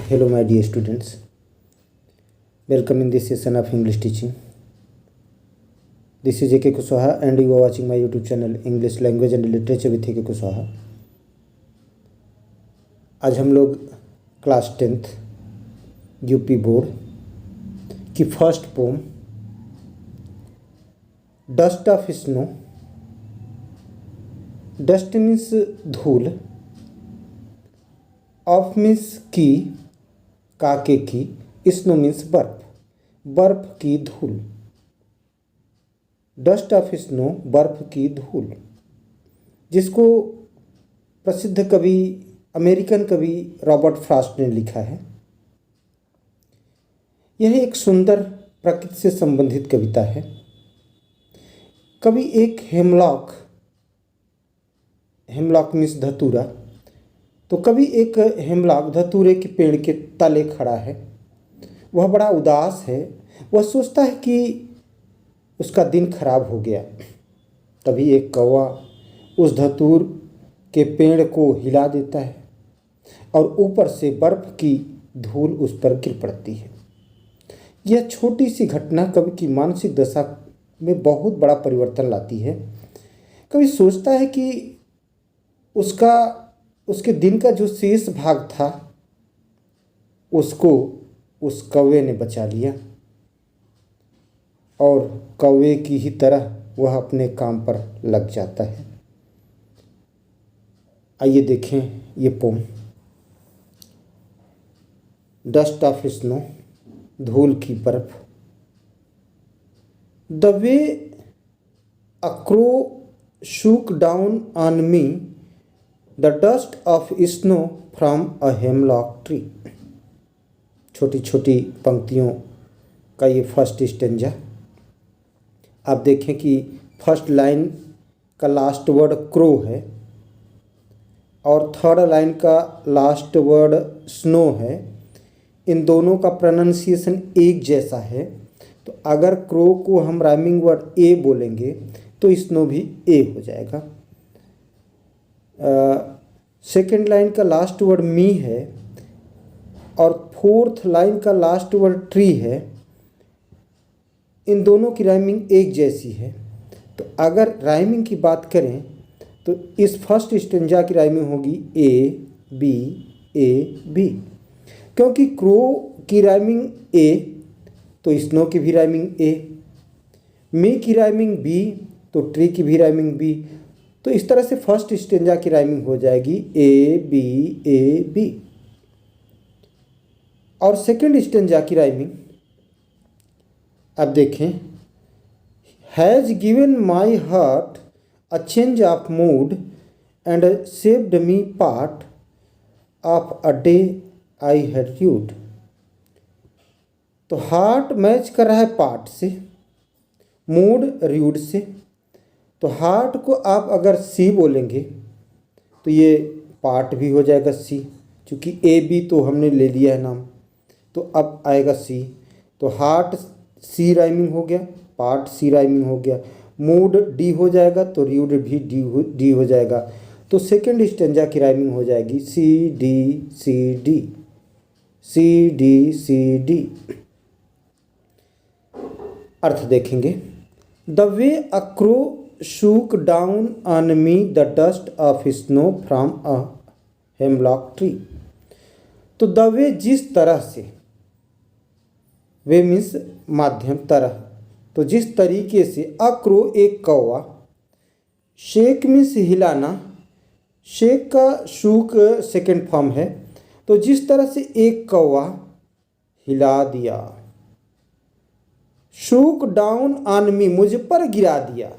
Hello, my dear students. Welcome in this session of English teaching. This is A.K. Kuswaha, and you are watching my YouTube channel English Language and Literature with A.K. Kuswaha. आज हम लोग class 10th UP board की first poem dust of snow. Dust means धूल, of means की, काके की, snow means बर्फ, बर्फ की धूल। डस्ट ऑफ स्नो, बर्फ की धूल, जिसको प्रसिद्ध कवि, अमेरिकन कवि रॉबर्ट फ्रॉस्ट ने लिखा है। यह एक सुंदर प्रकृति से संबंधित कविता है। कवि एक हेमलॉक मीन्स धतूरा, तो कवि एक हेमलॉक धतूरे के पेड़ के तले खड़ा है। वह बड़ा उदास है। वह सोचता है कि उसका दिन खराब हो गया। तभी एक कौवा उस धतूर के पेड़ को हिला देता है और ऊपर से बर्फ की धूल उस पर गिर पड़ती है। यह छोटी सी घटना कवि की मानसिक दशा में बहुत बड़ा परिवर्तन लाती है। कवि सोचता है कि उसके दिन का जो शेष भाग था उसको उस कौवे ने बचा लिया और कौवे की ही तरह वह अपने काम पर लग जाता है। आइए देखें ये पोम। डस्ट ऑफ स्नो, धूल की बर्फ। The way a crow shook down on me the dust of snow from a hemlock tree। छोटी छोटी पंक्तियों का ये फर्स्ट स्टेंजा। आप देखें कि फर्स्ट लाइन का लास्ट वर्ड क्रो है और थर्ड लाइन का लास्ट वर्ड स्नो है। इन दोनों का प्रोनाउंसिएशन एक जैसा है, तो अगर क्रो को हम राइमिंग वर्ड ए बोलेंगे तो स्नो भी ए हो जाएगा। सेकेंड लाइन का लास्ट वर्ड मी है और फोर्थ लाइन का लास्ट वर्ड ट्री है। इन दोनों की राइमिंग एक जैसी है, तो अगर राइमिंग की बात करें तो इस फर्स्ट स्टेंजा की राइमिंग होगी ए बी। क्योंकि क्रो की राइमिंग ए तो स्नो की भी राइमिंग ए, मी की राइमिंग बी तो ट्री की भी राइमिंग बी। तो इस तरह से फर्स्ट स्टेंजा की राइमिंग हो जाएगी ए बी। और सेकंड स्टेंजा की राइमिंग अब देखें। Has given my heart a change of mood and saved me part of a day I had rude. तो हार्ट मैच कर रहा है पार्ट से, मूड र्यूड से। तो हार्ट को आप अगर सी बोलेंगे तो ये पार्ट भी हो जाएगा सी, क्योंकि ए बी तो हमने ले लिया है नाम, तो अब आएगा सी। तो हार्ट सी राइमिंग हो गया, पार्ट सी राइमिंग हो गया, मूड डी हो जाएगा तो र्यूड भी डी हो जाएगा। तो सेकंड स्टेंजा की राइमिंग हो जाएगी सी डी डी। अर्थ देखेंगे। The way a crow shook down on me the dust of snow from a hemlock tree। तो द वे जिस तरह से, वे मीन्स माध्यम, तरह, तो जिस तरीके से, अक्रो एक कौवा, शेक मीन्स हिलाना, शेक का शूक सेकेंड फॉर्म है, तो जिस तरह से एक कौवा हिला दिया। शूक डाउन ऑन मी, मुझ पर गिरा दिया,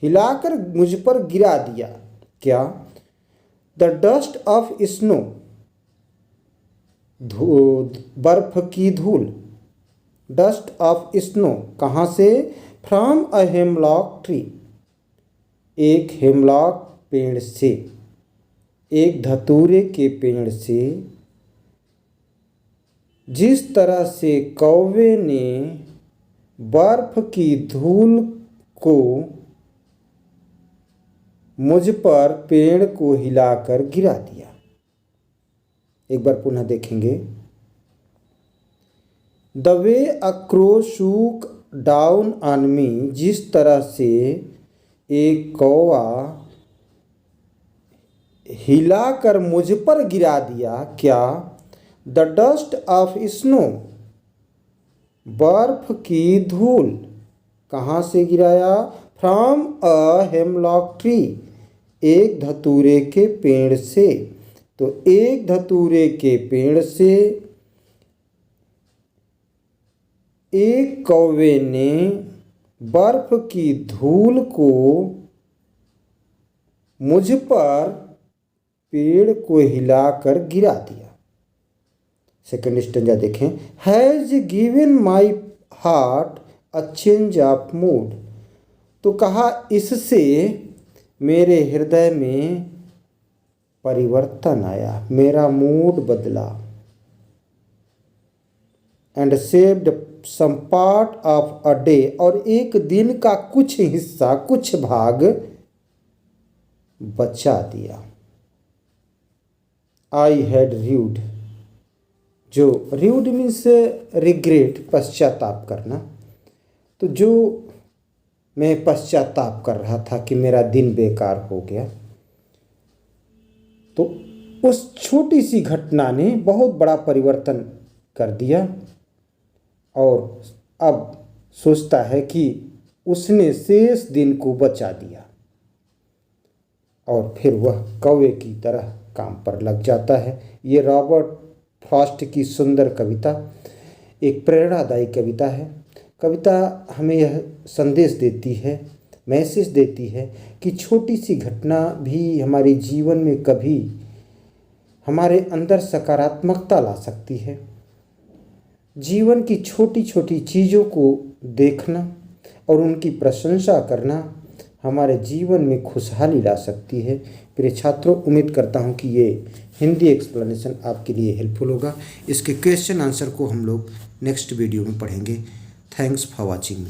हिलाकर मुझ पर गिरा दिया। क्या? द डस्ट ऑफ स्नो, बर्फ की धूल। डस्ट ऑफ स्नो कहाँ से? फ्रॉम अ हेमलॉक ट्री, एक हेमलॉक पेड़ से, एक धतूरे के पेड़ से। जिस तरह से कौवे ने बर्फ की धूल को मुझ पर पेड़ को हिलाकर गिरा दिया। एक बार पुनः देखेंगे। The way a crow shook down on me, जिस तरह से एक कौवा हिलाकर मुझ पर गिरा दिया। क्या? द डस्ट ऑफ स्नो, बर्फ की धूल। कहाँ से गिराया? फ्रॉम अ हेमलॉक ट्री, एक धतूरे के पेड़ से। तो एक धतूरे के पेड़ से एक कौवे ने बर्फ की धूल को मुझ पर पेड़ को हिलाकर गिरा दिया। सेकंड स्टेंजा देखें। Has given my heart a change of mood. तो कहा इससे मेरे हृदय में परिवर्तन आया, मेरा मूड बदला। And saved some part of a day, और एक दिन का कुछ हिस्सा, कुछ भाग बचा दिया। आई हैड र्यूड, जो र्यूड मीन्स रिग्रेट, पश्चाताप करना। तो जो मैं पश्चाताप कर रहा था कि मेरा दिन बेकार हो गया, तो उस छोटी सी घटना ने बहुत बड़ा परिवर्तन कर दिया। और अब सोचता है कि उसने शेष दिन को बचा दिया, और फिर वह कौवे की तरह काम पर लग जाता है। ये रॉबर्ट फ्रॉस्ट की सुंदर कविता, एक प्रेरणादायी कविता है। कविता हमें यह संदेश देती है, मैसेज देती है कि छोटी सी घटना भी हमारे जीवन में कभी हमारे अंदर सकारात्मकता ला सकती है। जीवन की छोटी छोटी चीज़ों को देखना और उनकी प्रशंसा करना हमारे जीवन में खुशहाली ला सकती है। प्रिय छात्रों, उम्मीद करता हूँ कि ये हिंदी एक्सप्लेनेशन आपके लिए हेल्पफुल होगा। इसके क्वेश्चन आंसर को हम लोग नेक्स्ट वीडियो में पढ़ेंगे। Thanks for watching.